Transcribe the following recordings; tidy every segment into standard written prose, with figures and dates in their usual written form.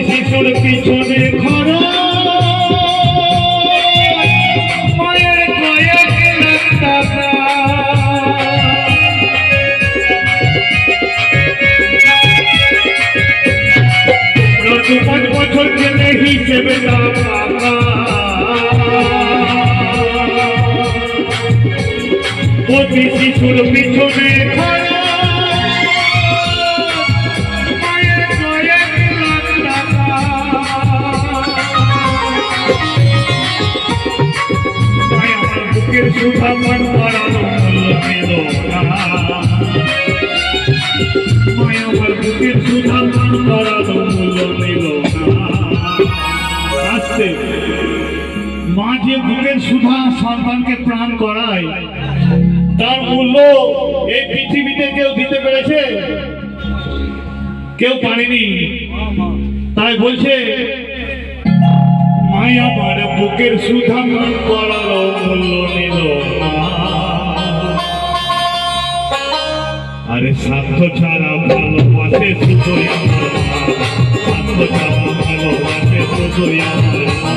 শিশুর পিছনে খরচ মায়ের কয়েক লাখ টাকা প্রতি 5 বছর গেলে হিসেবে টাকা প্রতি শিশুর পিছনে খরচ সুধা মন করানো মূল্য নিল না মায় আমার বুকের সুধা মন করানো মূল্য নিল না। আজকে মা যে বুকের সুধা সন্তানকে প্রাণ করায় তার মূল্য এই পৃথিবীতে কেউ দিতে পেরেছে? কেউ পারেনি। তাই বলছে মায় আমার বুকের সুধা মন করালো মূল্য নিল না। আরে স্বার্থ ছাড়া ভালোবাসে শুধুই আমার মা, স্বার্থ ছাড়া ভালোবাসে শুধুই আমার মা।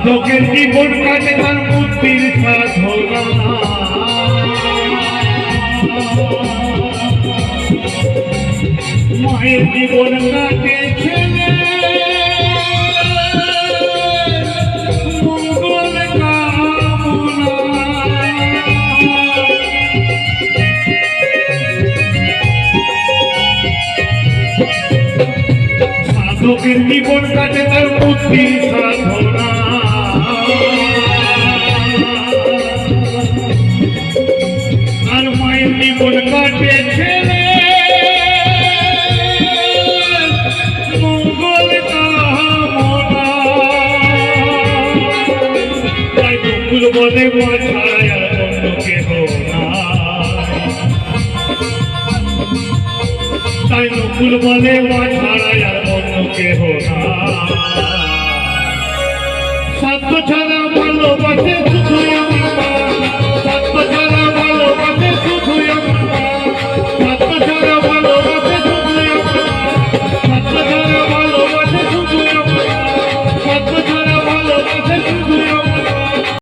লোকের জীবন কাটে তার মুক্তির সাধনা, মায়ের জীবন কাটে ছেলে মঙ্গল কামনা। সাধকের জীবন কাটে তার মুক্তির সাধনা, আর মায়ের জীবন কাটে ছেলে মঙ্গল কামনা। তাই বকুল বলে মা ছাড়াই আর অন্য কেহ নাই, তাই নকুল বলে মা ছাড়াই আর অন্য কেহ নাই। স্বার্থ ছাড়া ভালোবাসে শুধু